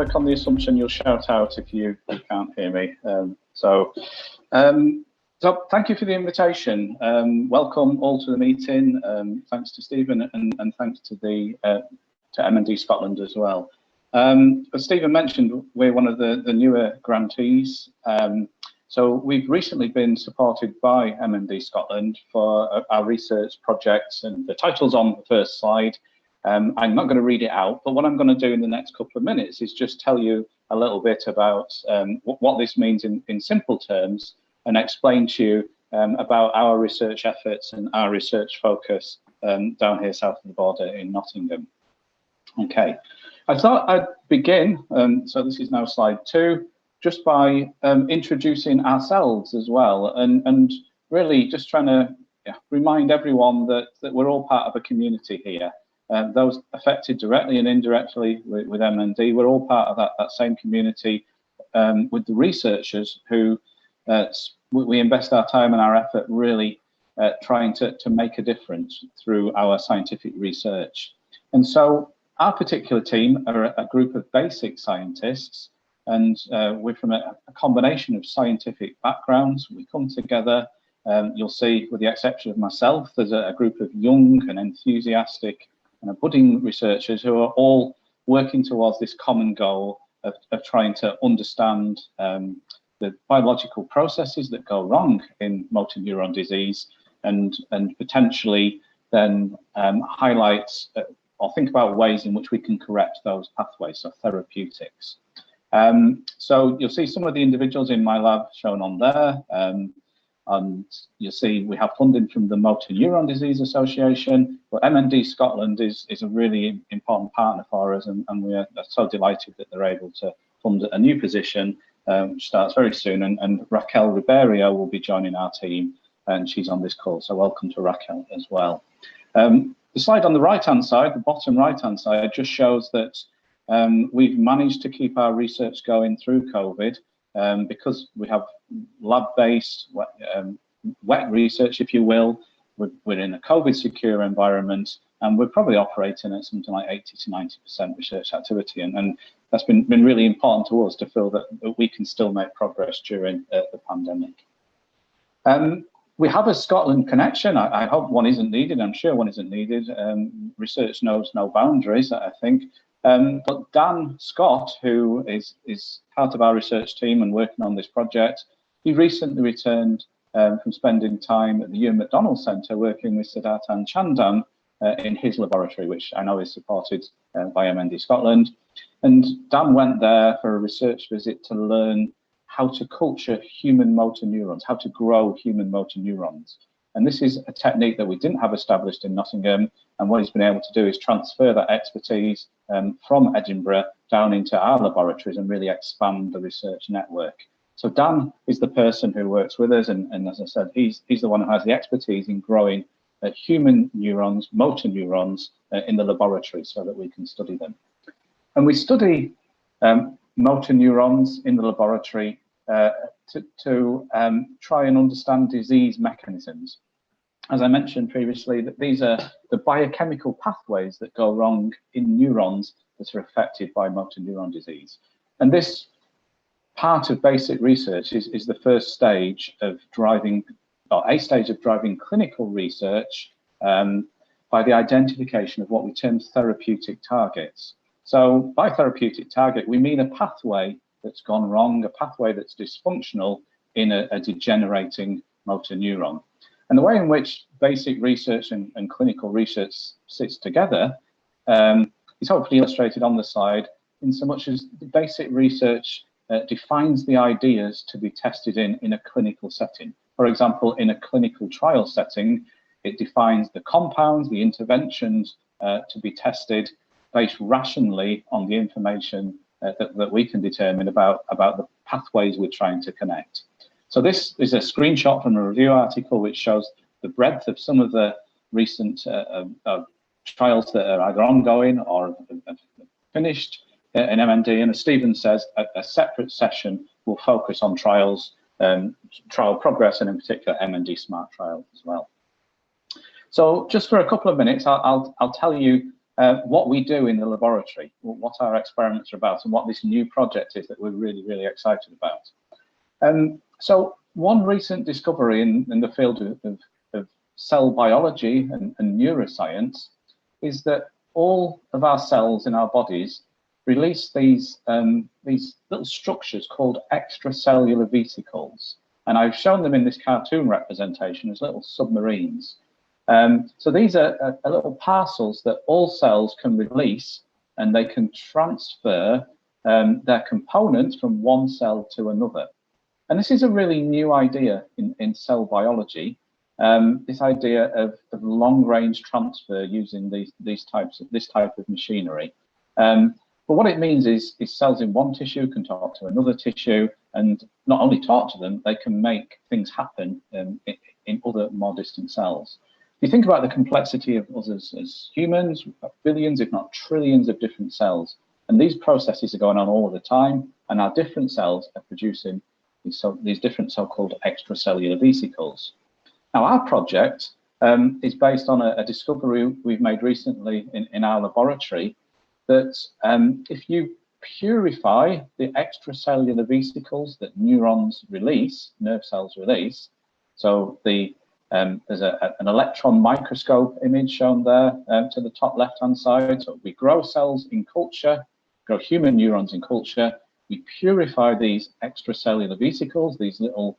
work on the assumption you'll shout out if you can't hear me. So thank you for the invitation. Welcome all to the meeting. Thanks to Stephen and thanks to the to MND Scotland as well. As Stephen mentioned, we're one of the newer grantees. So we've recently been supported by MND Scotland for our research projects, and the title's on the first slide. I'm not going to read it out, but what I'm going to do in the next couple of minutes is just tell you a little bit about what this means in simple terms, and explain to you about our research efforts and our research focus down here south of the border in Nottingham. Okay, I thought I'd begin, so this is now slide 2, just by introducing ourselves as well, and really just trying to remind everyone that we're all part of a community here. Those affected directly and indirectly with MND, we're all part of that same community with the researchers who we invest our time and our effort really trying to make a difference through our scientific research. And so our particular team are a group of basic scientists, and we're from a combination of scientific backgrounds. We come together, you'll see, with the exception of myself, there's a group of young and enthusiastic and budding researchers who are all working towards this common goal of trying to understand the biological processes that go wrong in motor neuron disease, and potentially then highlight or think about ways in which we can correct those pathways, so therapeutics. So you'll see some of the individuals in my lab shown on there, and you'll see we have funding from the Motor Neuron Disease Association, but MND Scotland is a really important partner for us, and we are so delighted that they're able to fund a new position, which starts very soon, and Raquel Ribeiro will be joining our team, and she's on this call, so welcome to Raquel as well. The slide on the right-hand side, the bottom right-hand side, just shows that we've managed to keep our research going through COVID because we have lab-based wet research, if you will. We're in a COVID-secure environment, and we're probably operating at something like 80 to 90% research activity, and that's been really important to us to feel that we can still make progress during the pandemic. We have a Scotland connection. I hope one isn't needed. I'm sure one isn't needed. Research knows no boundaries, I think. But Dan Scott, who is part of our research team and working on this project, he recently returned from spending time at the Ewan MacDonald Centre working with Siddharthan Chandan in his laboratory, which I know is supported by MND Scotland. And Dan went there for a research visit to learn how to culture human motor neurons, how to grow human motor neurons. And this is a technique that we didn't have established in Nottingham, and what he's been able to do is transfer that expertise from Edinburgh down into our laboratories and really expand the research network. So Dan is the person who works with us, and as I said, he's the one who has the expertise in growing human neurons, motor neurons in the laboratory so that we can study them. And we study motor neurons in the laboratory to try and understand disease mechanisms. As I mentioned previously, that these are the biochemical pathways that go wrong in neurons that are affected by motor neuron disease. And this part of basic research is the first stage of driving, or a stage of driving clinical research by the identification of what we term therapeutic targets. So by therapeutic target, we mean a pathway that's gone wrong, a pathway that's dysfunctional in a degenerating motor neuron. And the way in which basic research and clinical research sits together is hopefully illustrated on the slide, in so much as the basic research defines the ideas to be tested in a clinical setting. For example, in a clinical trial setting, it defines the compounds, the interventions to be tested based rationally on the information that we can determine about the pathways we're trying to connect. So this is a screenshot from a review article which shows the breadth of some of the recent trials that are either ongoing or have finished in MND. And as Stephen says, a separate session will focus on trials, trial progress, and in particular MND SMART trials as well. So just for a couple of minutes, I'll tell you what we do in the laboratory, what our experiments are about, and what this new project is that we're really, really excited about. So one recent discovery in the field of cell biology and neuroscience is that all of our cells in our bodies release these little structures called extracellular vesicles. And I've shown them in this cartoon representation as little submarines. So these are little parcels that all cells can release, and they can transfer their components from one cell to another. And this is a really new idea in cell biology, this idea of long-range transfer using this type of machinery. But what it means is cells in one tissue can talk to another tissue, and not only talk to them, they can make things happen in other more distant cells. If you think about the complexity of us as humans, we've got billions, if not trillions of different cells, and these processes are going on all the time, and our different cells are producing these different so-called extracellular vesicles. Now, our project is based on a discovery we've made recently in our laboratory, that if you purify the extracellular vesicles that neurons release, nerve cells release, so there's an electron microscope image shown there to the top left-hand side. So we grow cells in culture, grow human neurons in culture, we purify these extracellular vesicles, these little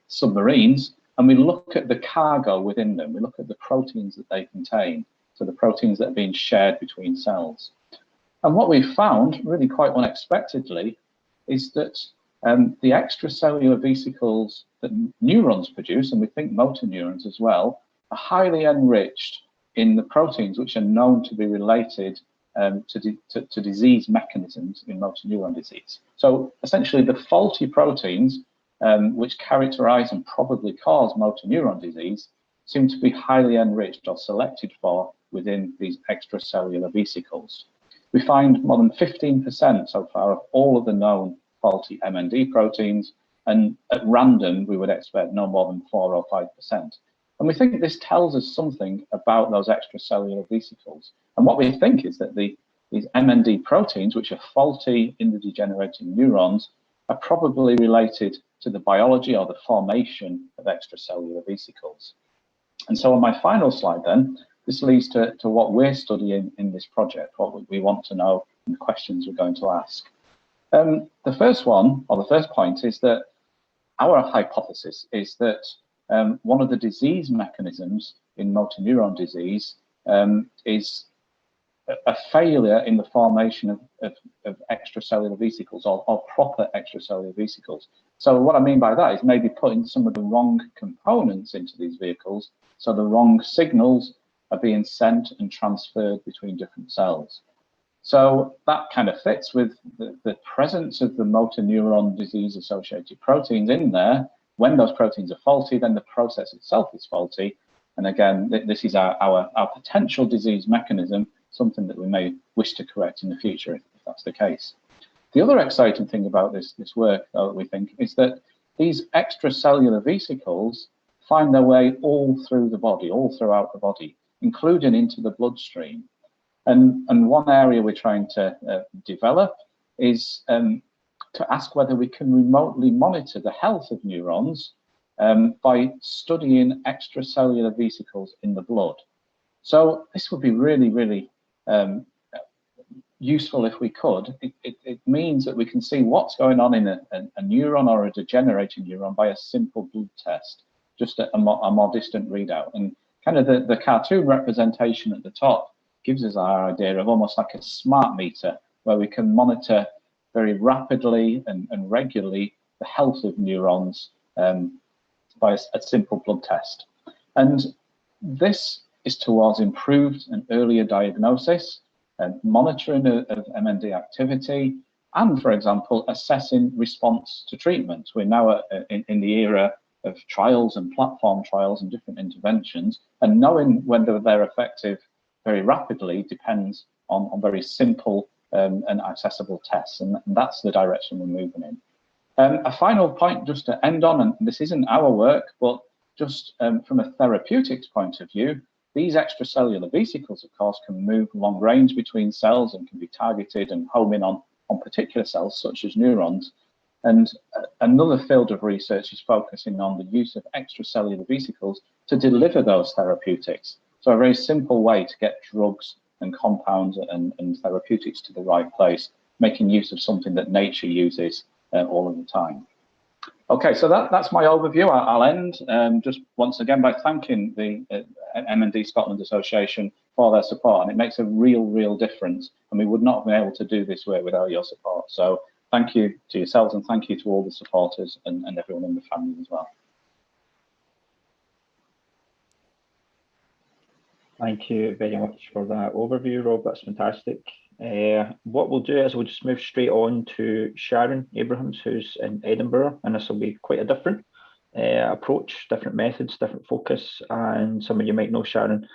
submarines, and we look at the cargo within them. We look at the proteins that they contain, so the proteins that are being shared between cells. And what we found, really quite unexpectedly, is that the extracellular vesicles that neurons produce, and we think motor neurons as well, are highly enriched in the proteins which are known to be related to disease mechanisms in motor neuron disease. So essentially the faulty proteins which characterize and probably cause motor neuron disease seem to be highly enriched or selected for within these extracellular vesicles. We find more than 15% so far of all of the known faulty MND proteins, and at random we would expect no more than 4 or 5%. And we think this tells us something about those extracellular vesicles. And what we think is that these MND proteins, which are faulty in the degenerating neurons, are probably related to the biology or the formation of extracellular vesicles. And so on my final slide then, this leads to what we're studying in this project, what we want to know and the questions we're going to ask. The first one, or the first point, is that our hypothesis is that one of the disease mechanisms in motor neuron disease is a failure in the formation of extracellular vesicles or proper extracellular vesicles. So what I mean by that is maybe putting some of the wrong components into these vehicles, so the wrong signals are being sent and transferred between different cells. So that kind of fits with the presence of the motor neuron disease associated proteins in there. When those proteins are faulty, then the process itself is faulty. And again, this is our potential disease mechanism, something that we may wish to correct in the future if that's the case. The other exciting thing about this work, though, we think, is that these extracellular vesicles find their way all through the body, all throughout the body, including into the bloodstream. And one area we're trying to develop is to ask whether we can remotely monitor the health of neurons by studying extracellular vesicles in the blood. So this would be really, really useful if we could. It means that we can see what's going on in a neuron or a degenerating neuron by a simple blood test, just a more distant readout. And kind of the cartoon representation at the top gives us our idea of almost like a smart meter, where we can monitor very rapidly and regularly the health of neurons by a simple blood test. And this is towards improved and earlier diagnosis and monitoring of MND activity, and, for example, assessing response to treatment. We're now in the era of trials and platform trials and different interventions, and knowing whether they're effective very rapidly depends on very simple and accessible tests, and that's the direction we're moving in. A final point just to end on, and this isn't our work, but just from a therapeutics point of view, these extracellular vesicles, of course, can move long range between cells and can be targeted and home in on particular cells, such as neurons. And another field of research is focusing on the use of extracellular vesicles to deliver those therapeutics. So a very simple way to get drugs and compounds and therapeutics to the right place, making use of something that nature uses all of the time. Okay, so that's my overview. I'll end just once again by thanking the MND Scotland Association for their support, and it makes a real difference, and we would not have been able to do this work without your support. So thank you to yourselves, and thank you to all the supporters and everyone in the family as well. Thank you very much for that overview, Rob. That's fantastic. What we'll do is we'll just move straight on to Sharon Abrahams, who's in Edinburgh, and this will be quite a different approach, different methods, different focus, and some of you might know Sharon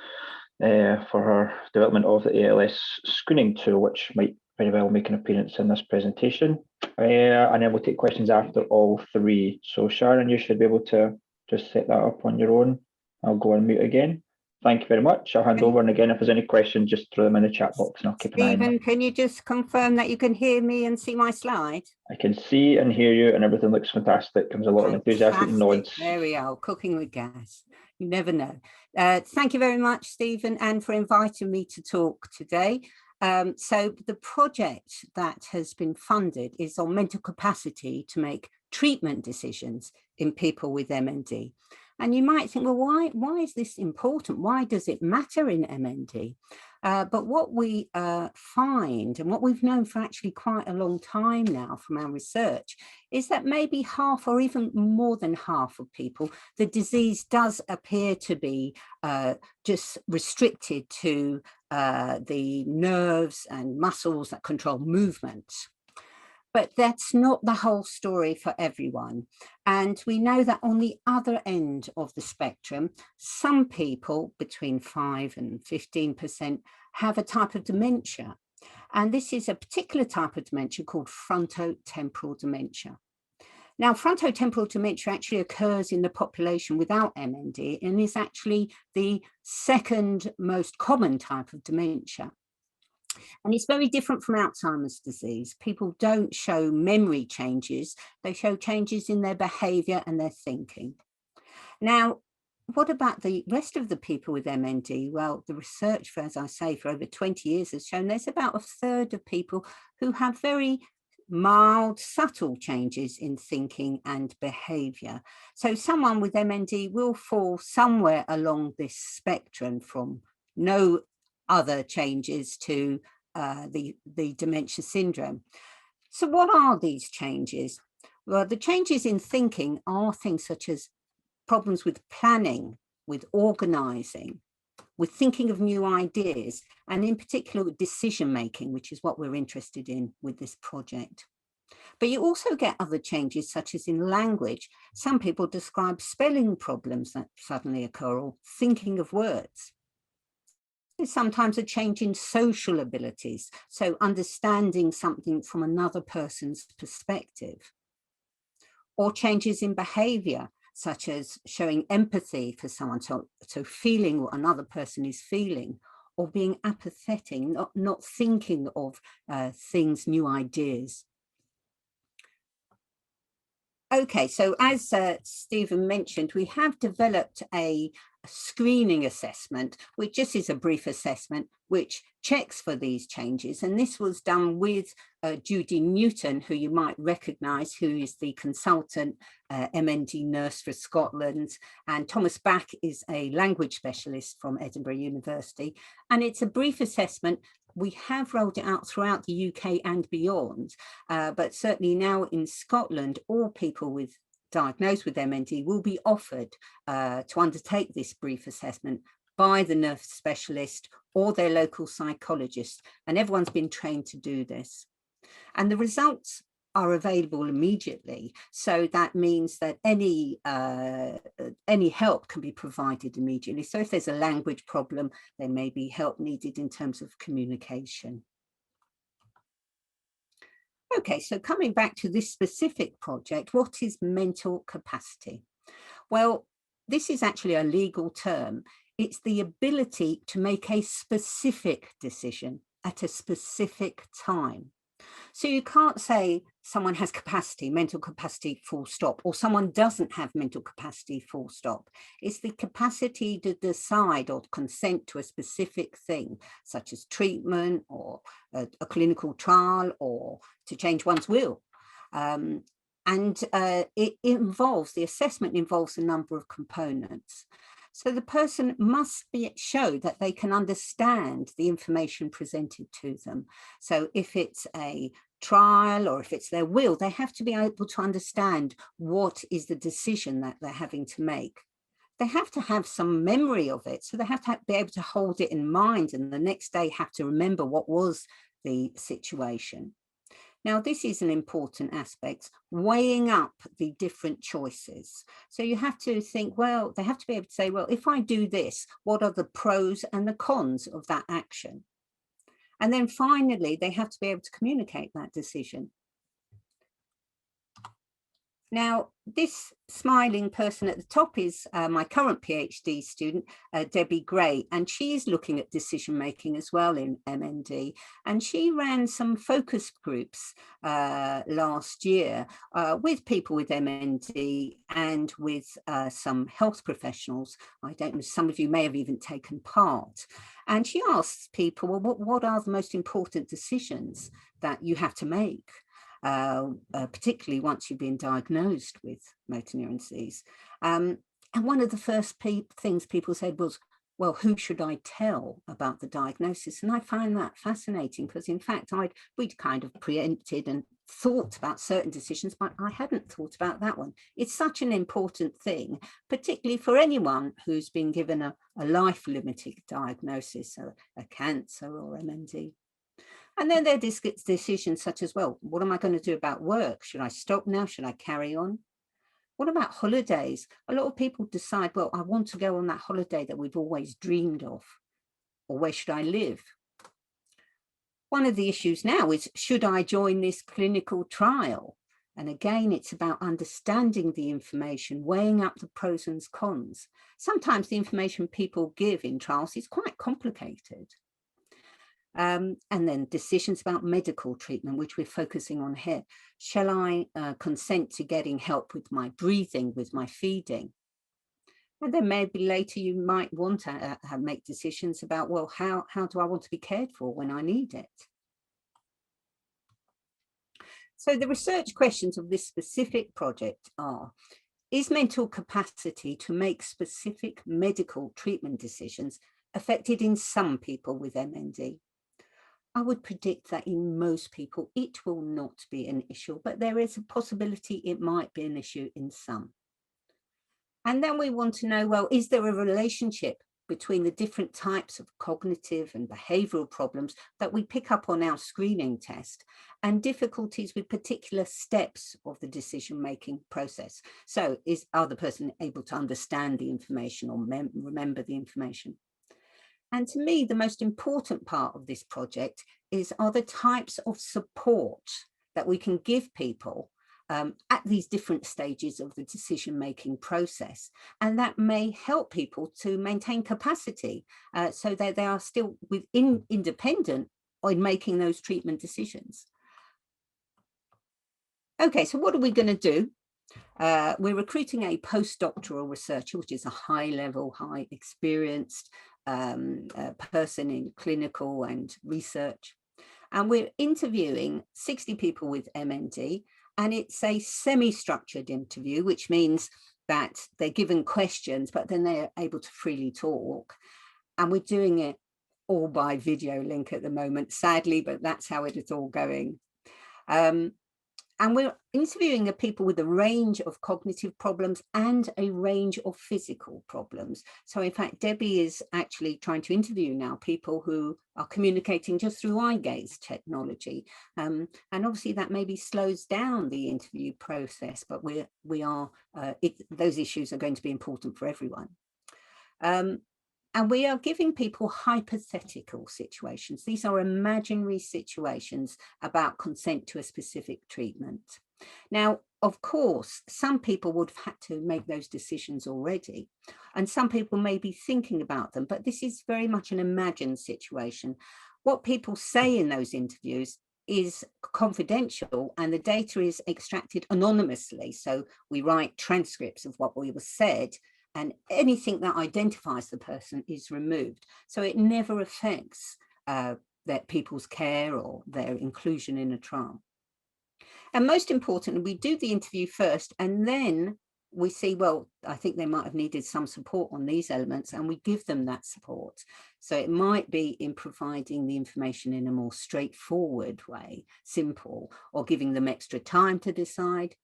for her development of the ALS screening tool, which might very well make an appearance in this presentation. And then we'll take questions after all three. So Sharon, you should be able to just set that up on your own. I'll go on mute again. Thank you very much. I'll hand over, and again, if there's any questions, just throw them in the chat box and I'll keep an eye on them. Stephen, can you just confirm that you can hear me and see my slide? I can see and hear you, and everything looks fantastic. Comes a lot of enthusiastic nods. There we are, cooking with gas. You never know. Thank you very much, Stephen, and for inviting me to talk today. So the project that has been funded is on mental capacity to make treatment decisions in people with MND. And you might think, well, why is this important? Why does it matter in MND? But what we find, and what we've known for actually quite a long time now from our research, is that maybe half or even more than half of people, the disease does appear to be just restricted to the nerves and muscles that control movement. But that's not the whole story for everyone. And we know that on the other end of the spectrum, some people between 5 and 15% have a type of dementia. And this is a particular type of dementia called frontotemporal dementia. Now, frontotemporal dementia actually occurs in the population without MND and is actually the second most common type of dementia. And it's very different from Alzheimer's disease. People don't show memory changes, they show changes in their behaviour and their thinking. Now, what about the rest of the people with MND? Well, the research, as I say, for over 20 years has shown there's about a third of people who have very mild, subtle changes in thinking and behaviour. So someone with MND will fall somewhere along this spectrum from no other changes to the dementia syndrome. So what are these changes? Well, the changes in thinking are things such as problems with planning, with organising, with thinking of new ideas, and in particular with decision making, which is what we're interested in with this project. But you also get other changes such as in language. Some people describe spelling problems that suddenly occur or thinking of words. There's sometimes a change in social abilities, so understanding something from another person's perspective. Or changes in behaviour, such as showing empathy for someone, so feeling what another person is feeling, or being apathetic, not thinking of things, new ideas. Okay, so as Stephen mentioned, we have developed a screening assessment, which just is a brief assessment, which checks for these changes. And this was done with Judy Newton, who you might recognise, who is the consultant MND nurse for Scotland. And Thomas Back is a language specialist from Edinburgh University. And it's a brief assessment. We have rolled it out throughout the UK and beyond, but certainly now in Scotland, all people diagnosed with MND will be offered to undertake this brief assessment by the nurse specialist or their local psychologist, and everyone's been trained to do this. And the results are available immediately, so that means that any help can be provided immediately. So if there's a language problem, there may be help needed in terms of communication. Okay, so coming back to this specific project, what is mental capacity? Well, this is actually a legal term. It's the ability to make a specific decision at a specific time. So you can't say someone has capacity, mental capacity, full stop, or someone doesn't have mental capacity, full stop. It's the capacity to decide or consent to a specific thing, such as treatment or a clinical trial, or to change one's will. It involves, the assessment involves a number of components. So the person must show that they can understand the information presented to them. So if it's a trial or if it's their will, they have to be able to understand what is the decision that they're having to make. They have to have some memory of it. So they have to be able to hold it in mind, and the next day have to remember what was the situation. Now, this is an important aspect, weighing up the different choices. So you have to think, well, they have to be able to say, well, if I do this, what are the pros and the cons of that action? And then finally, they have to be able to communicate that decision. Now, this smiling person at the top is my current PhD student, Debbie Gray, and she's looking at decision making as well in MND. And she ran some focus groups last year with people with MND and with some health professionals. I don't know, some of you may have even taken part. And she asks people, well, what are the most important decisions that you have to make? Particularly once you've been diagnosed with motor neuron disease. And one of the first things people said was, well, who should I tell about the diagnosis? And I find that fascinating because, in fact, we'd kind of preempted and thought about certain decisions, but I hadn't thought about that one. It's such an important thing, particularly for anyone who's been given a life-limiting diagnosis, so a cancer or MND. And then there are decisions such as, well, what am I going to do about work? Should I stop now? Should I carry on? What about holidays? A lot of people decide, well, I want to go on that holiday that we've always dreamed of. Or where should I live? One of the issues now is, should I join this clinical trial? And again, it's about understanding the information, weighing up the pros and cons. Sometimes the information people give in trials is quite complicated. And then decisions about medical treatment, which we're focusing on here. Shall I consent to getting help with my breathing, with my feeding? And then maybe later you might want to make decisions about, well, how do I want to be cared for when I need it? So the research questions of this specific project are, is mental capacity to make specific medical treatment decisions affected in some people with MND? I would predict that in most people, it will not be an issue, but there is a possibility it might be an issue in some. And then we want to know, well, is there a relationship between the different types of cognitive and behavioral problems that we pick up on our screening test and difficulties with particular steps of the decision-making process? So are the person able to understand the information or remember the information? And to me, the most important part of this project are the types of support that we can give people at these different stages of the decision-making process. And that may help people to maintain capacity so that they are still independent in making those treatment decisions. Okay, so what are we going to do? We're recruiting a postdoctoral researcher, which is a high-level, high-experienced person in clinical and research. And we're interviewing 60 people with MND, and it's a semi-structured interview, which means that they're given questions, but then they're able to freely talk. And we're doing it all by video link at the moment, sadly, but that's how it is all going. And we're interviewing people with a range of cognitive problems and a range of physical problems. So in fact, Debbie is actually trying to interview now people who are communicating just through eye gaze technology. And obviously that maybe slows down the interview process, but those issues are going to be important for everyone. And we are giving people hypothetical situations. These are imaginary situations about consent to a specific treatment. Now, of course, some people would have had to make those decisions already, and some people may be thinking about them, but this is very much an imagined situation. What people say in those interviews is confidential, and the data is extracted anonymously. So we write transcripts of what was said, and anything that identifies the person is removed. So it never affects their people's care or their inclusion in a trial. And most importantly, we do the interview first, and then we see, well, I think they might have needed some support on these elements, and we give them that support. So it might be in providing the information in a more straightforward way, simple, or giving them extra time to decide,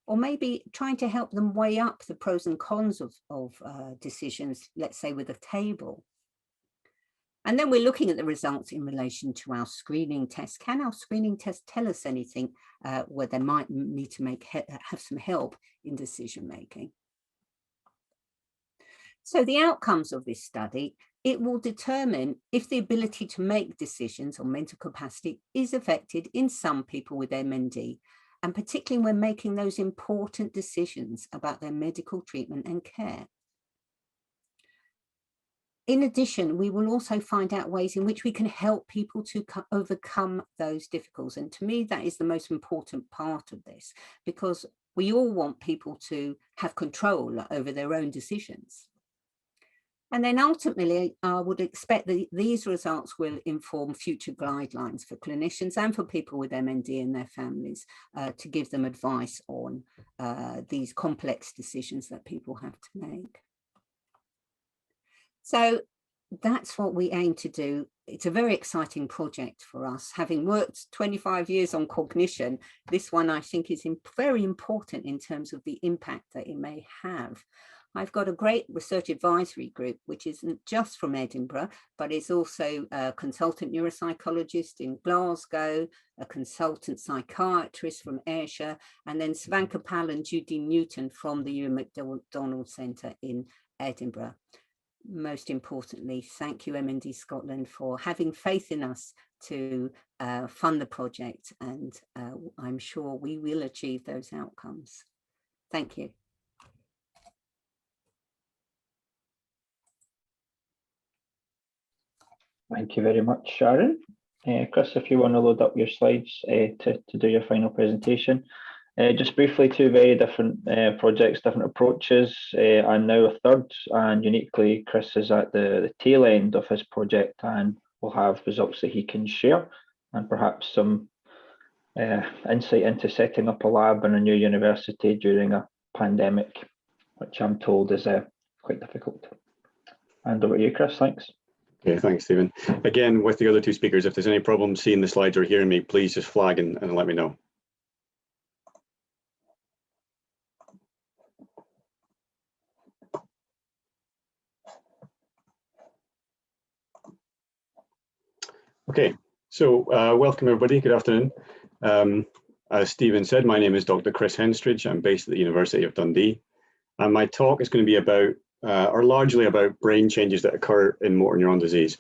or maybe trying to help them weigh up the pros and cons of decisions, let's say with a table. And then we're looking at the results in relation to our screening test. Can our screening test tell us anything where they might need to have some help in decision making? So the outcomes of this study, it will determine if the ability to make decisions or mental capacity is affected in some people with MND, and particularly when making those important decisions about their medical treatment and care. In addition, we will also find out ways in which we can help people to overcome those difficulties. And to me, that is the most important part of this, because we all want people to have control over their own decisions. And then ultimately, I would expect that these results will inform future guidelines for clinicians and for people with MND and their families to give them advice on these complex decisions that people have to make. So that's what we aim to do. It's a very exciting project for us. Having worked 25 years on cognition, this one I think is very important in terms of the impact that it may have. I've got a great research advisory group, which isn't just from Edinburgh, but is also a consultant neuropsychologist in Glasgow, a consultant psychiatrist from Ayrshire, and then Savanka Pal and Judy Newton from the Ewan MacDonald Centre in Edinburgh. Most importantly, thank you, MND Scotland, for having faith in us to fund the project, and I'm sure we will achieve those outcomes. Thank you. Thank you very much, Sharon. Chris, if you want to load up your slides to do your final presentation. Just briefly, two very different projects, different approaches. I'm now a third, and uniquely, Chris is at the tail end of his project and will have results that he can share, and perhaps some insight into setting up a lab in a new university during a pandemic, which I'm told is quite difficult. And over to you, Chris. Thanks. Okay, thanks, Stephen. Again, with the other two speakers, if there's any problem seeing the slides or hearing me, please just flag and let me know. Okay, so welcome everybody, good afternoon. As Stephen said, my name is Dr. Chris Henstridge. I'm based at the University of Dundee. And my talk is going to be about, or largely about, brain changes that occur in motor neuron disease.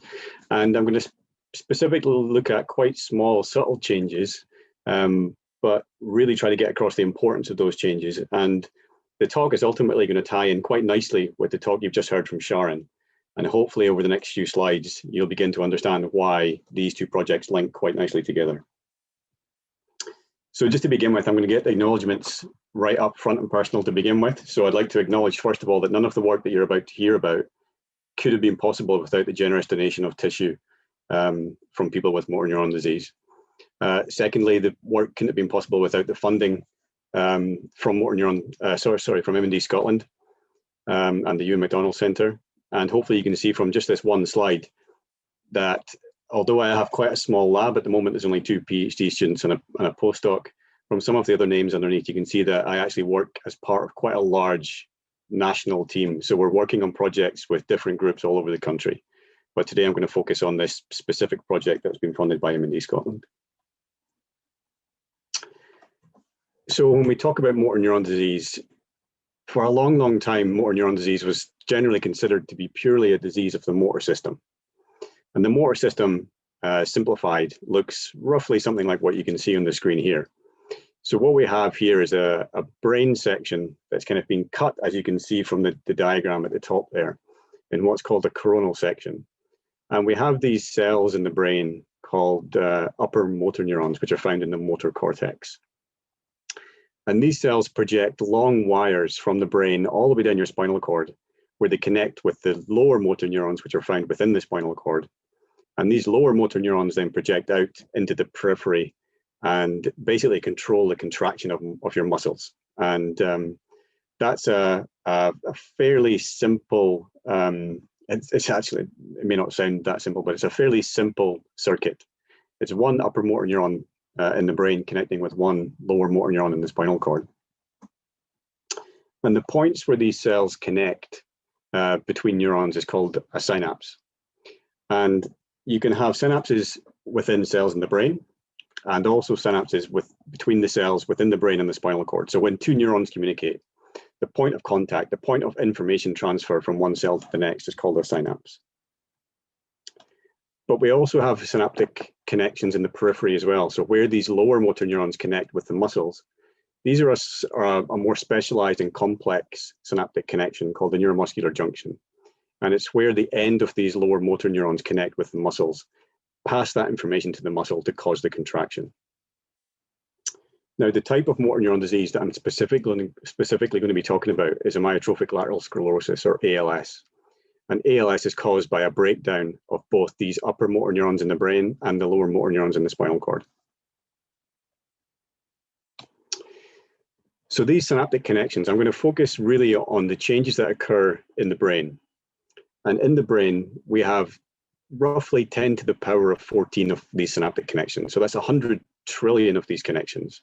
And I'm going to specifically look at quite small, subtle changes, but really try to get across the importance of those changes. And the talk is ultimately going to tie in quite nicely with the talk you've just heard from Sharon. And hopefully over the next few slides, you'll begin to understand why these two projects link quite nicely together. So just to begin with, I'm going to get the acknowledgements right up front and personal to begin with. So I'd like to acknowledge, first of all, that none of the work that you're about to hear about could have been possible without the generous donation of tissue from people with motor neuron disease. Secondly, the work couldn't have been possible without the funding from from MND Scotland and the Ewan MacDonald Centre. And hopefully you can see from just this one slide that although I have quite a small lab at the moment, there's only 2 PhD students and a postdoc. From some of the other names underneath, you can see that I actually work as part of quite a large national team. So we're working on projects with different groups all over the country. But today I'm going to focus on this specific project that's been funded by MND Scotland. So when we talk about motor neuron disease, for a long, long time, motor neuron disease was generally considered to be purely a disease of the motor system. And the motor system, simplified, looks roughly something like what you can see on the screen here. So what we have here is a brain section that's kind of been cut, as you can see from the diagram at the top there, in what's called a coronal section. And we have these cells in the brain called upper motor neurons, which are found in the motor cortex. And these cells project long wires from the brain all the way down your spinal cord, where they connect with the lower motor neurons, which are found within the spinal cord. And these lower motor neurons then project out into the periphery and basically control the contraction of your muscles. And that's a fairly simple, it's actually, it may not sound that simple, but it's a fairly simple circuit. It's one upper motor neuron in the brain connecting with one lower motor neuron in the spinal cord. And the points where these cells connect between neurons is called a synapse. And you can have synapses within cells in the brain, and also synapses between the cells within the brain and the spinal cord. So when two neurons communicate, the point of contact, the point of information transfer from one cell to the next is called a synapse. But we also have synaptic connections in the periphery as well. So where these lower motor neurons connect with the muscles, these are a more specialized and complex synaptic connection called the neuromuscular junction. And it's where the end of these lower motor neurons connect with the muscles, pass that information to the muscle to cause the contraction. Now, the type of motor neuron disease that I'm specifically going to be talking about is amyotrophic lateral sclerosis, or ALS. And ALS is caused by a breakdown of both these upper motor neurons in the brain and the lower motor neurons in the spinal cord. So these synaptic connections, I'm going to focus really on the changes that occur in the brain. And in the brain, we have roughly 10 to the power of 14 of these synaptic connections. So that's 100 trillion of these connections,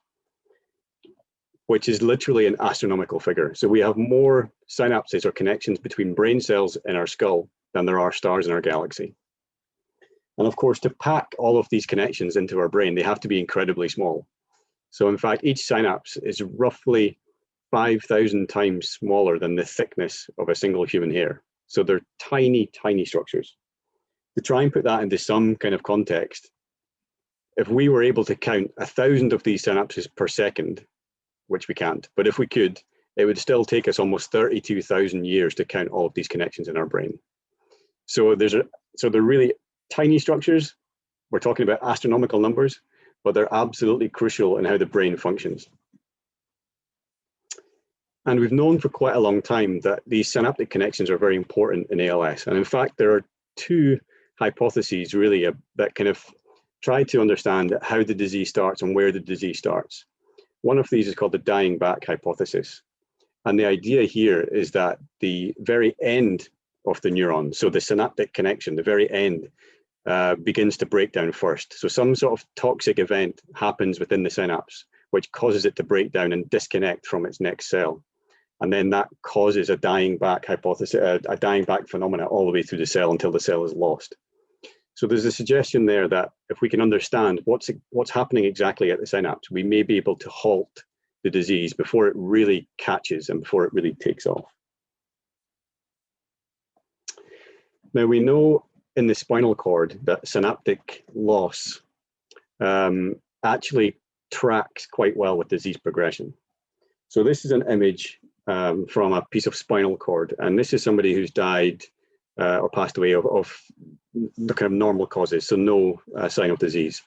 which is literally an astronomical figure. So we have more synapses or connections between brain cells in our skull than there are stars in our galaxy. And of course, to pack all of these connections into our brain, they have to be incredibly small. So in fact, each synapse is roughly 5,000 times smaller than the thickness of a single human hair. So they're tiny, tiny structures. To try and put that into some kind of context, if we were able to count 1,000 of these synapses per second, which we can't, but if we could, it would still take us almost 32,000 years to count all of these connections in our brain. So they're really tiny structures. We're talking about astronomical numbers, but they're absolutely crucial in how the brain functions. And we've known for quite a long time that these synaptic connections are very important in ALS. And in fact, there are two hypotheses really that kind of try to understand how the disease starts and where the disease starts. One of these is called the dying back hypothesis. And the idea here is that the very end of the neuron, so the synaptic connection, the very end, begins to break down first. So some sort of toxic event happens within the synapse, which causes it to break down and disconnect from its next cell. And then that causes a dying back hypothesis, a dying back phenomena all the way through the cell until the cell is lost. So there's a suggestion there that if we can understand what's happening exactly at the synapse, we may be able to halt the disease before it really catches and before it really takes off. Now we know in the spinal cord that synaptic loss actually tracks quite well with disease progression. So this is an image from a piece of spinal cord, and this is somebody who's died or passed away of the kind of normal causes, so no sign of disease.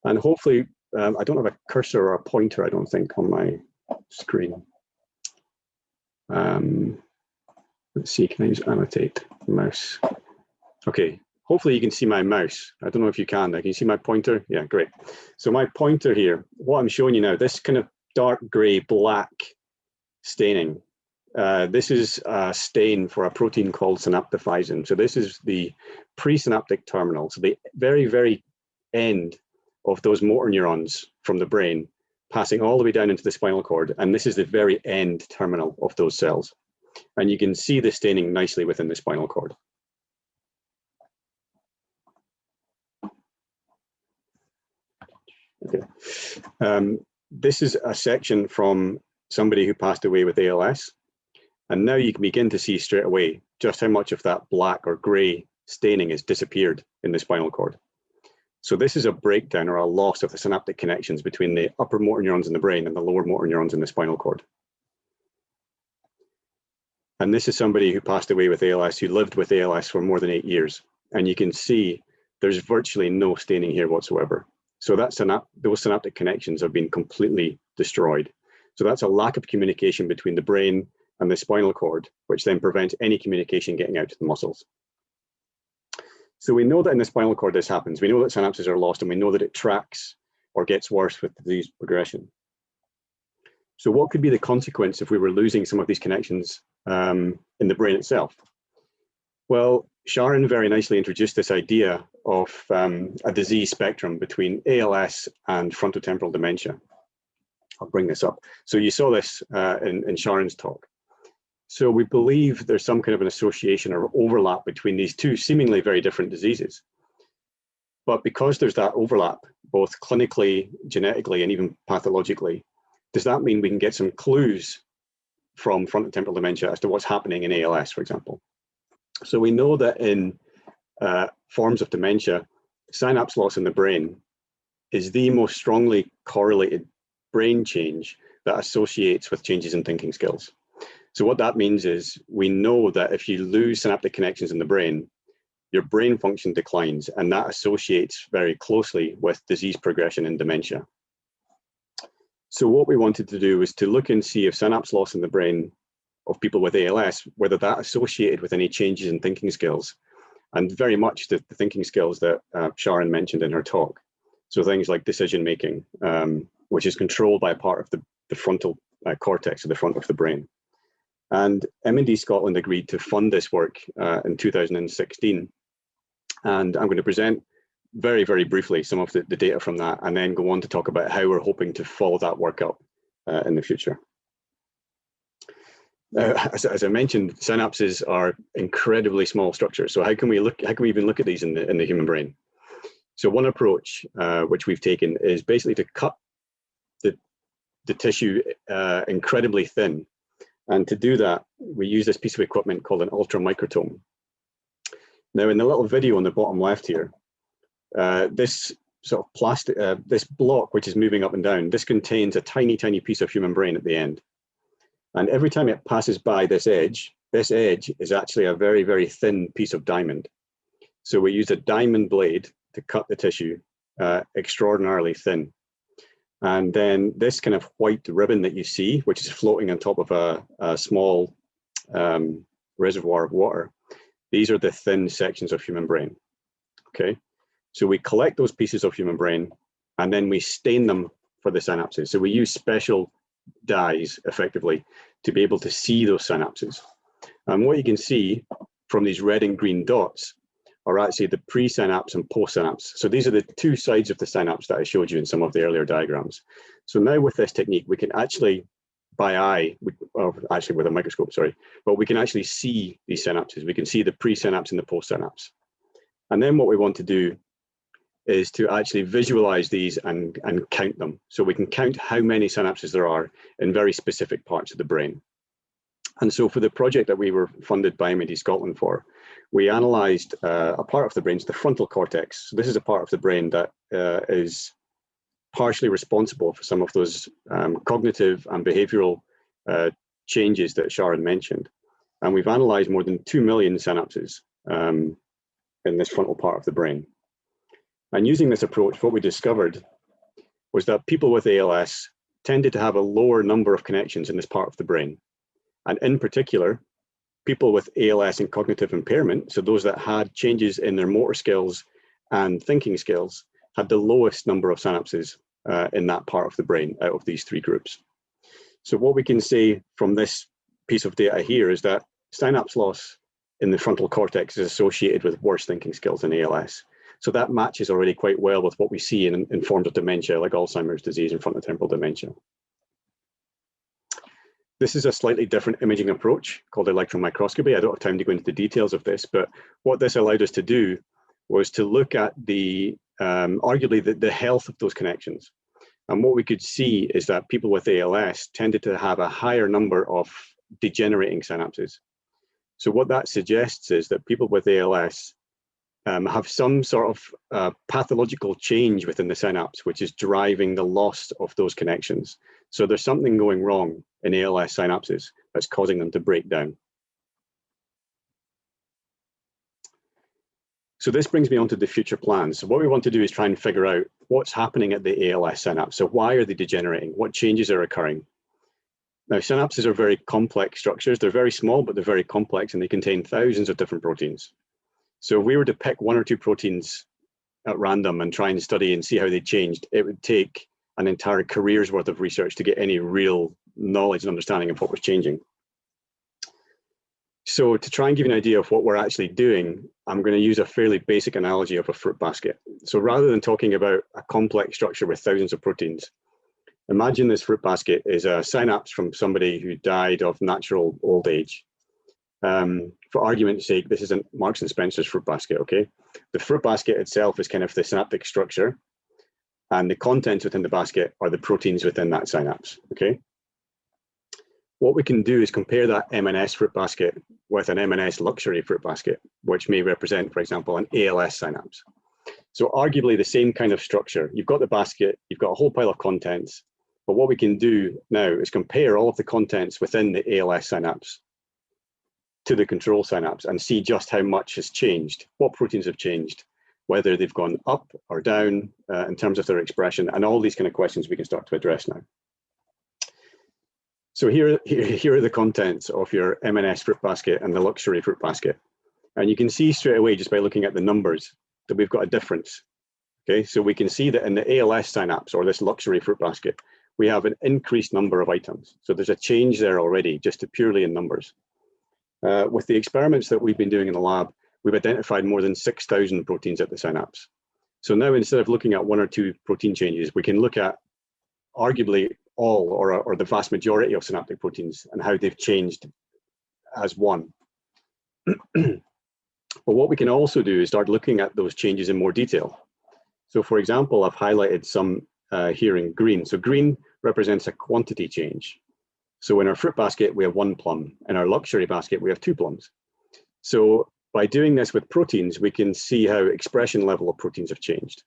And hopefully, I don't have a cursor or a pointer, I don't think, on my screen. Let's see, can I just annotate the mouse? Okay, hopefully you can see my mouse. I don't know if you can. Can you see my pointer? Yeah, great. So my pointer here, what I'm showing you now, this kind of dark gray, black staining. This is a stain for a protein called synaptophysin. So this is the presynaptic terminal. So the very, very end of those motor neurons from the brain passing all the way down into the spinal cord. And this is the very end terminal of those cells. And you can see the staining nicely within the spinal cord. Okay. This is a section from somebody who passed away with ALS. And now you can begin to see straight away just how much of that black or gray staining has disappeared in the spinal cord. So this is a breakdown or a loss of the synaptic connections between the upper motor neurons in the brain and the lower motor neurons in the spinal cord. And this is somebody who passed away with ALS, who lived with ALS for more than 8 years. And you can see there's virtually no staining here whatsoever. So those synaptic connections have been completely destroyed. So that's a lack of communication between the brain and the spinal cord, which then prevents any communication getting out to the muscles. So we know that in the spinal cord this happens. We know that synapses are lost, and we know that it tracks or gets worse with disease progression. So what could be the consequence if we were losing some of these connections in the brain itself? Well, Sharon very nicely introduced this idea of a disease spectrum between ALS and frontotemporal dementia. I'll bring this up. So you saw this in Sharon's talk. So we believe there's some kind of an association or overlap between these two seemingly very different diseases. But because there's that overlap, both clinically, genetically, and even pathologically, does that mean we can get some clues from frontotemporal dementia as to what's happening in ALS, for example? So we know that in forms of dementia, synapse loss in the brain is the most strongly correlated brain change that associates with changes in thinking skills. So what that means is we know that if you lose synaptic connections in the brain, your brain function declines, and that associates very closely with disease progression in dementia. So what we wanted to do was to look and see if synapse loss in the brain of people with ALS, whether that associated with any changes in thinking skills, and very much the thinking skills that Sharon mentioned in her talk. So things like decision making, which is controlled by a part of the frontal cortex, or the front of the brain. And MND Scotland agreed to fund this work in 2016. And I'm going to present very, very briefly some of the data from that, and then go on to talk about how we're hoping to follow that work up in the future. As I mentioned, synapses are incredibly small structures. So how can we even look at these in the human brain? So one approach which we've taken is basically to cut the tissue incredibly thin. And to do that, we use this piece of equipment called an ultramicrotome. Now, in the little video on the bottom left here, this sort of plastic, this block which is moving up and down, this contains a tiny, tiny piece of human brain at the end. And every time it passes by this edge is actually a very, very thin piece of diamond. So we use a diamond blade to cut the tissue extraordinarily thin. And then this kind of white ribbon that you see, which is floating on top of a small reservoir of water, these are the thin sections of human brain, okay? So we collect those pieces of human brain, and then we stain them for the synapses. So we use special dyes, effectively, to be able to see those synapses. And what you can see from these red and green dots are actually the pre-synapse and post-synapse. So these are the two sides of the synapse that I showed you in some of the earlier diagrams. So now with this technique, we can actually, by eye, or actually with a microscope, sorry, but we can actually see these synapses. We can see the pre-synapse and the post-synapse. And then what we want to do is to actually visualize these and count them. So we can count how many synapses there are in very specific parts of the brain. And so for the project that we were funded by MND Scotland for, we analysed a part of the brain, the frontal cortex. So this is a part of the brain that is partially responsible for some of those cognitive and behavioural changes that Sharon mentioned. And we've analysed more than 2 million synapses in this frontal part of the brain. And using this approach, what we discovered was that people with ALS tended to have a lower number of connections in this part of the brain. And in particular, people with ALS and cognitive impairment, so those that had changes in their motor skills and thinking skills, had the lowest number of synapses in that part of the brain out of these three groups. So what we can say from this piece of data here is that synapse loss in the frontal cortex is associated with worse thinking skills in ALS. So that matches already quite well with what we see in forms of dementia like Alzheimer's disease and frontotemporal dementia. This is a slightly different imaging approach called electron microscopy. I don't have time to go into the details of this, but what this allowed us to do was to look at the arguably the health of those connections. And what we could see is that people with ALS tended to have a higher number of degenerating synapses. So what that suggests is that people with ALS have some sort of pathological change within the synapse, which is driving the loss of those connections. So there's something going wrong in ALS synapses that's causing them to break down. So this brings me on to the future plans. So what we want to do is try and figure out what's happening at the ALS synapse. So why are they degenerating? What changes are occurring? Now, synapses are very complex structures. They're very small, but they're very complex, and they contain thousands of different proteins. So if we were to pick one or two proteins at random and try and study and see how they changed, it would take an entire career's worth of research to get any real knowledge and understanding of what was changing. So to try and give you an idea of what we're actually doing, I'm going to use a fairly basic analogy of a fruit basket. So rather than talking about a complex structure with thousands of proteins, imagine this fruit basket is a synapse from somebody who died of natural old age. For argument's sake, this isn't Marks and Spencer's fruit basket, okay? The fruit basket itself is kind of the synaptic structure, and the contents within the basket are the proteins within that synapse, okay? What we can do is compare that M&S fruit basket with an M&S luxury fruit basket, which may represent, for example, an ALS synapse. So arguably the same kind of structure. You've got the basket, you've got a whole pile of contents, but what we can do now is compare all of the contents within the ALS synapse to the control synapse and see just how much has changed, what proteins have changed, whether they've gone up or down in terms of their expression, and all these kind of questions we can start to address now. So here are the contents of your M&S fruit basket and the luxury fruit basket. And you can see straight away just by looking at the numbers that we've got a difference. Okay, so we can see that in the ALS synapse, or this luxury fruit basket, we have an increased number of items. So there's a change there already, just purely in numbers. With the experiments that we've been doing in the lab, we've identified more than 6,000 proteins at the synapse. So now instead of looking at one or two protein changes, we can look at arguably all or the vast majority of synaptic proteins and how they've changed as one. But what we can also do is start looking at those changes in more detail. So for example, I've highlighted some here in green. So green represents a quantity change. So in our fruit basket, we have 1 plum. In our luxury basket, we have 2 plums. So by doing this with proteins, we can see how expression level of proteins have changed.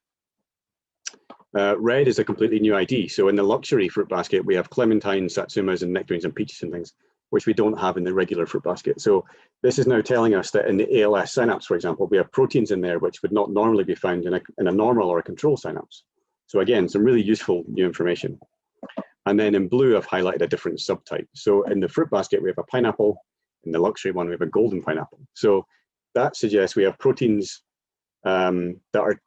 Red is a completely new ID. So in the luxury fruit basket, we have clementines, satsumas, and nectarines and peaches and things, which we don't have in the regular fruit basket. So this is now telling us that in the ALS synapse, for example, we have proteins in there which would not normally be found in a normal or a control synapse. So again, some really useful new information. And then in blue, I've highlighted a different subtype. So in the fruit basket, we have a pineapple. In the luxury one, we have a golden pineapple. So that suggests we have proteins that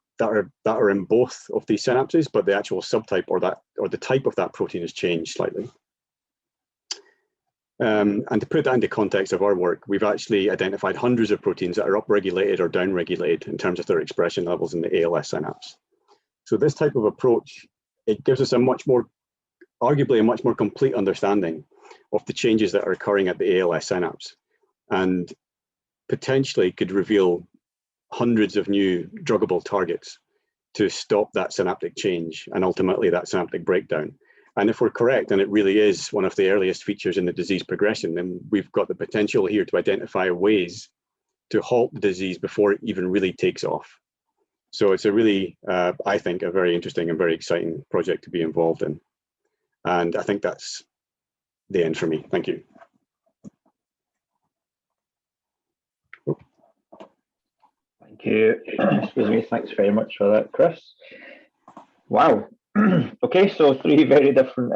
are in both of these synapses, but the actual subtype or the type of that protein has changed slightly. And to put that into context of our work, we've actually identified hundreds of proteins that are upregulated or downregulated in terms of their expression levels in the ALS synapse. So this type of approach, it gives us arguably a much more complete understanding of the changes that are occurring at the ALS synapse, and potentially could reveal hundreds of new druggable targets to stop that synaptic change and ultimately that synaptic breakdown. And if we're correct, and it really is one of the earliest features in the disease progression, then we've got the potential here to identify ways to halt the disease before it even really takes off. So it's a really, I think, a very interesting and very exciting project to be involved in. And I think that's the end for me. Thank you. Thank you. Excuse me. Thanks very much for that, Chris. Wow. Okay, so 3 very different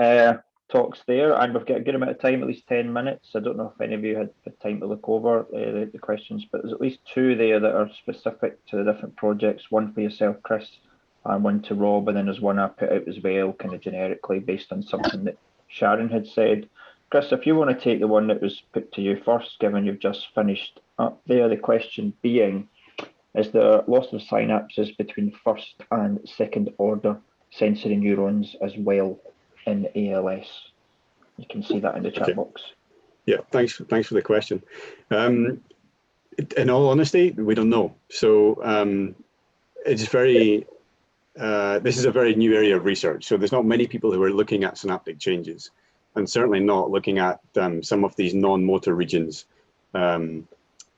talks there, and we've got a good amount of time, at least 10 minutes. I don't know if any of you had time to look over the questions, but there's at least 2 there that are specific to the different projects. One for yourself, Chris, and one to Rob, and then there's one I put out as well, kind of generically based on something that Sharon had said. Chris, if you want to take the one that was put to you first, given you've just finished up there, the question being, is there loss of synapses between first and second order sensory neurons as well in ALS? You can see that in the chat box. Yeah, thanks for the question. In all honesty, we don't know. So it's very, this is a very new area of research. So there's not many people who are looking at synaptic changes, and certainly not looking at some of these non-motor regions in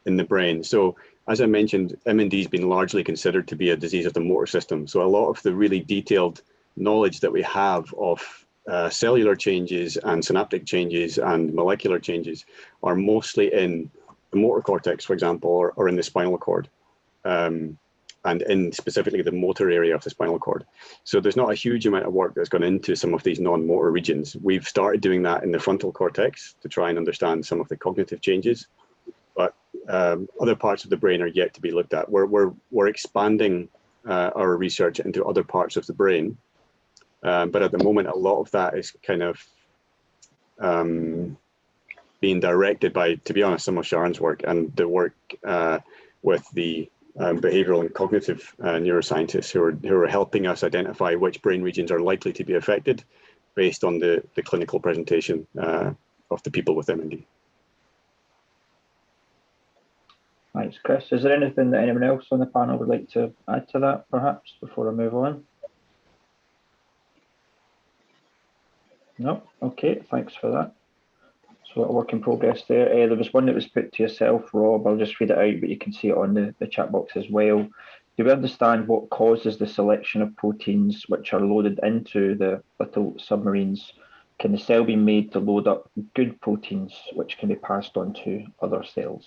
the brain. So as I mentioned, MND has been largely considered to be a disease of the motor system. So a lot of the really detailed knowledge that we have of cellular changes and synaptic changes and molecular changes are mostly in the motor cortex, for example, or in the spinal cord, and in specifically the motor area of the spinal cord. So there's not a huge amount of work that's gone into some of these non-motor regions. We've started doing that in the frontal cortex to try and understand some of the cognitive changes, but other parts of the brain are yet to be looked at. We're expanding our research into other parts of the brain, but at the moment, a lot of that is kind of being directed by, to be honest, some of Sharon's work and the work with the behavioral and cognitive neuroscientists who are helping us identify which brain regions are likely to be affected based on the clinical presentation of the people with MND. Thanks, Chris. Is there anything that anyone else on the panel would like to add to that, perhaps, before I move on? No? Okay, thanks for that. So a work in progress there. There was one that was put to yourself, Rob. I'll just read it out, but you can see it on the chat box as well. Do we understand what causes the selection of proteins which are loaded into the little submarines? Can the cell be made to load up good proteins which can be passed on to other cells?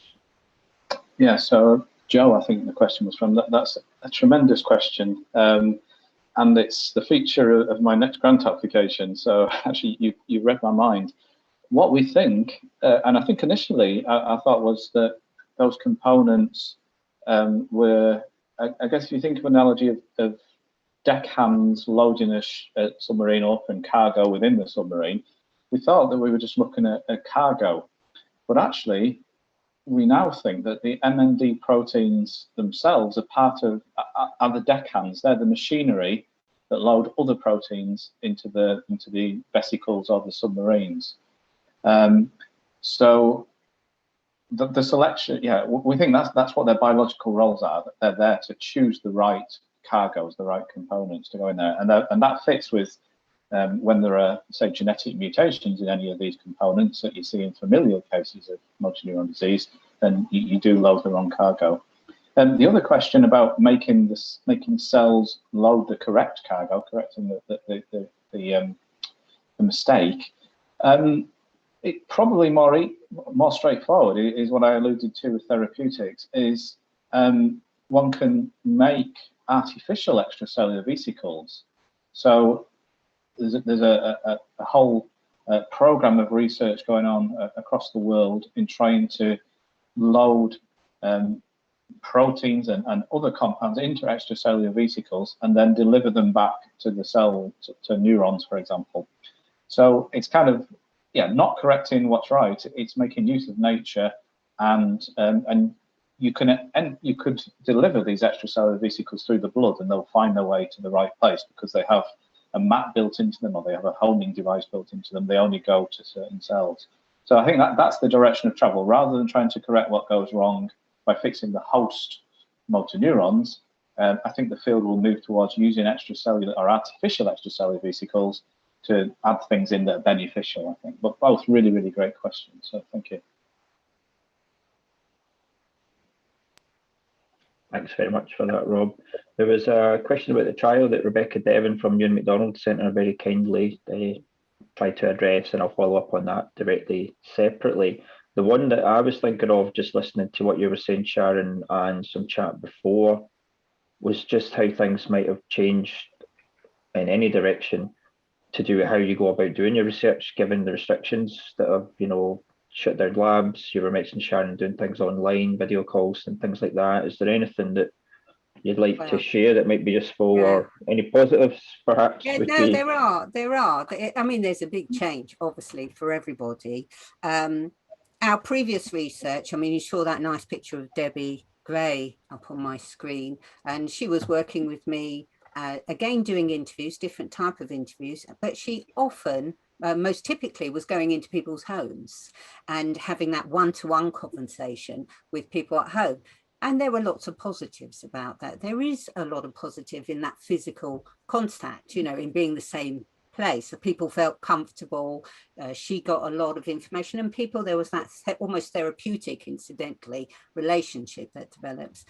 Yeah, so Joe, I think the question was from. That's a tremendous question. And it's the feature of my next grant application. So actually, you read my mind. What we think, and I think initially I thought was that those components were, I guess if you think of an analogy of deckhands loading a submarine up and cargo within the submarine, we thought that we were just looking at cargo. But actually, we now think that the MND proteins themselves are part of the deckhands. They're the machinery that load other proteins into the vesicles of the submarines. So the selection, yeah, we think that's what their biological roles are. That they're there to choose the right cargoes, the right components to go in there, and that fits with when there are, say, genetic mutations in any of these components that you see in familial cases of motor neuron disease, then you do load the wrong cargo. The other question about making cells load the correct cargo, correcting the mistake, it probably more straightforward is what I alluded to with therapeutics. Is one can make artificial extracellular vesicles. So there's a whole program of research going on across the world in trying to load proteins and other compounds into extracellular vesicles and then deliver them back to the cell, to neurons, for example. So it's kind of, yeah, not correcting what's right. It's making use of nature, and you could deliver these extracellular vesicles through the blood, and they'll find their way to the right place because they have a map built into them, or they have a homing device built into them. They only go to certain cells. So I think that's the direction of travel. Rather than trying to correct what goes wrong by fixing the host motor neurons, I think the field will move towards using extracellular or artificial extracellular vesicles to add things in that are beneficial, I think. But both really, really great questions. So thank you. Thanks very much for that, Rob. There was a question about the trial that Rebecca Devon from Ewan MacDonald Centre very kindly tried to address, and I'll follow up on that directly separately. The one that I was thinking of, just listening to what you were saying, Sharon, and some chat before, was just how things might have changed in any direction to do with how you go about doing your research, given the restrictions that have, shut down labs. You were mentioning, Sharon, doing things online, video calls and things like that. Is there anything that you'd like to share that might be useful, or any positives perhaps? Yeah, no, there are. I mean, there's a big change, obviously, for everybody. Our previous research, I mean, you saw that nice picture of Debbie Gray up on my screen, and she was working with me, again, doing interviews, different type of interviews, but she often, most typically, was going into people's homes and having that one-to-one conversation with people at home. And there were lots of positives about that. There is a lot of positive in that physical contact, in being the same place. So people felt comfortable. She got a lot of information, and there was that almost therapeutic, incidentally, relationship that develops.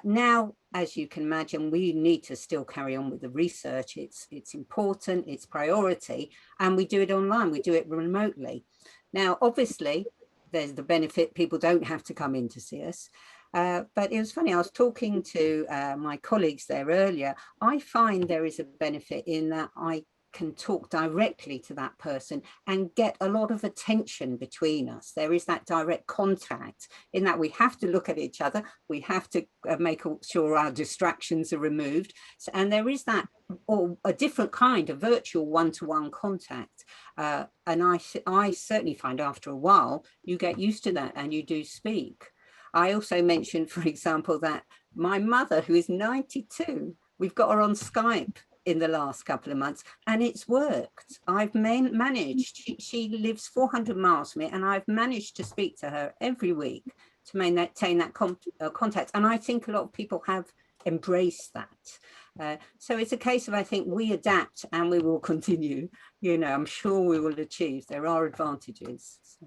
Now, as you can imagine, we need to still carry on with the research. It's important, it's priority, and we do it online, we do it remotely. Now, obviously, there's the benefit, people don't have to come in to see us. But it was funny, I was talking to my colleagues there earlier. I find there is a benefit in that I can talk directly to that person and get a lot of attention between us. There is that direct contact in that we have to look at each other. We have to make sure our distractions are removed. And there is that, or a different kind of virtual one-to-one contact. And I certainly find after a while, you get used to that and you do speak. I also mentioned, for example, that my mother, who is 92, we've got her on Skype in the last couple of months, and it's worked. I've managed, she lives 400 miles from me, and I've managed to speak to her every week to maintain that contact. And I think a lot of people have embraced that. So it's a case of, I think, we adapt and we will continue. You know, I'm sure we will achieve. There are advantages. So.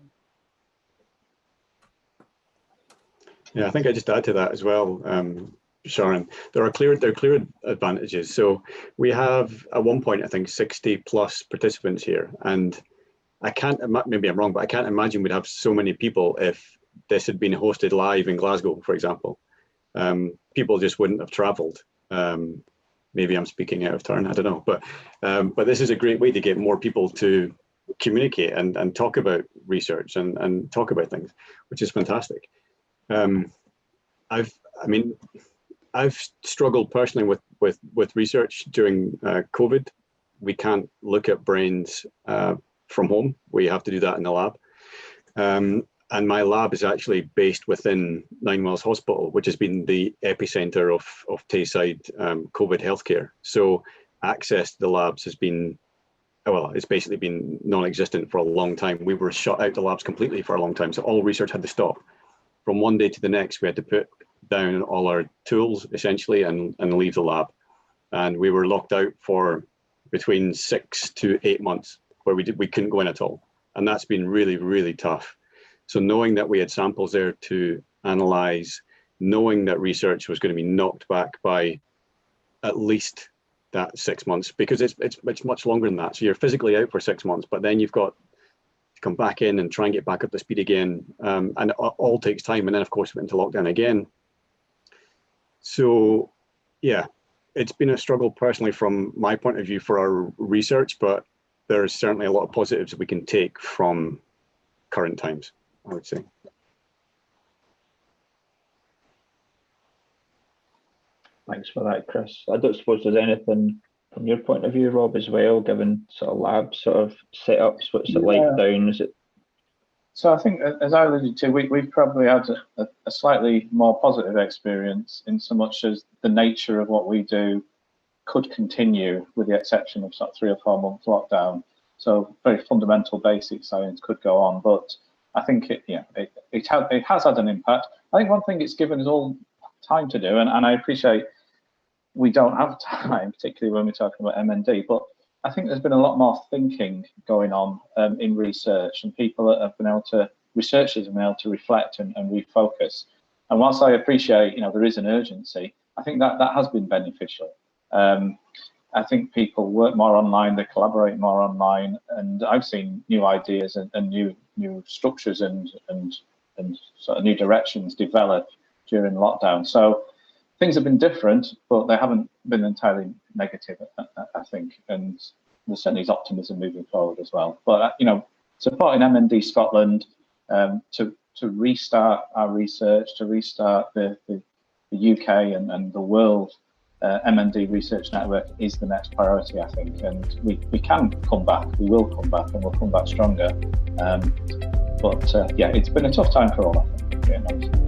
Yeah, I think I just add to that as well, Sharon. There are clear advantages. So we have at one point, I think, 60 plus participants here, and I can't, maybe I'm wrong, but I can't imagine we'd have so many people if this had been hosted live in Glasgow, for example. People just wouldn't have travelled. Maybe I'm speaking out of turn, I don't know, but this is a great way to get more people to communicate and talk about research and talk about things, which is fantastic. I've struggled personally with research during COVID. We can't look at brains from home. We have to do that in the lab. And my lab is actually based within Nine Wells Hospital, which has been the epicenter of Tayside COVID healthcare. So access to the labs has been, well, it's basically been non-existent for a long time. We were shut out the labs completely for a long time. So all research had to stop. From one day to the next, we had to put down all our tools essentially and leave the lab. And we were locked out for between 6 to 8 months where we couldn't go in at all. And that's been really, really tough. So knowing that we had samples there to analyze, knowing that research was going to be knocked back by at least that 6 months, because it's much longer than that. So you're physically out for 6 months, but then you've got to come back in and try and get back up to speed again. And it all takes time. And then of course we went into lockdown again. So yeah, it's been a struggle personally from my point of view for our research, but there's certainly a lot of positives we can take from current times, I would say. Thanks for that, Chris. I don't suppose there's anything from your point of view, Rob, as well, given sort of lab sort of setups. What's it like down? Is it? So I think, as I alluded to, we've probably had a slightly more positive experience in so much as the nature of what we do could continue, with the exception of sort of 3 or 4 month lockdown. So very fundamental basic science could go on, but I think it has had an impact. I think one thing it's given us all time to do, and I appreciate we don't have time, particularly when we're talking about MND, but I think there's been a lot more thinking going on in research, and people have been able to, researchers have been able to reflect and refocus. And whilst I appreciate, there is an urgency, I think that has been beneficial. I think people work more online, they collaborate more online, and I've seen new ideas and new structures and sort of new directions develop during lockdown. So things have been different, but they haven't been entirely negative, I think, and there certainly is optimism moving forward as well. But supporting MND Scotland to restart our research, to restart the UK and the world MND research network is the next priority, I think, and we can come back, we will come back, and we'll come back stronger. But yeah, it's been a tough time for all, I think.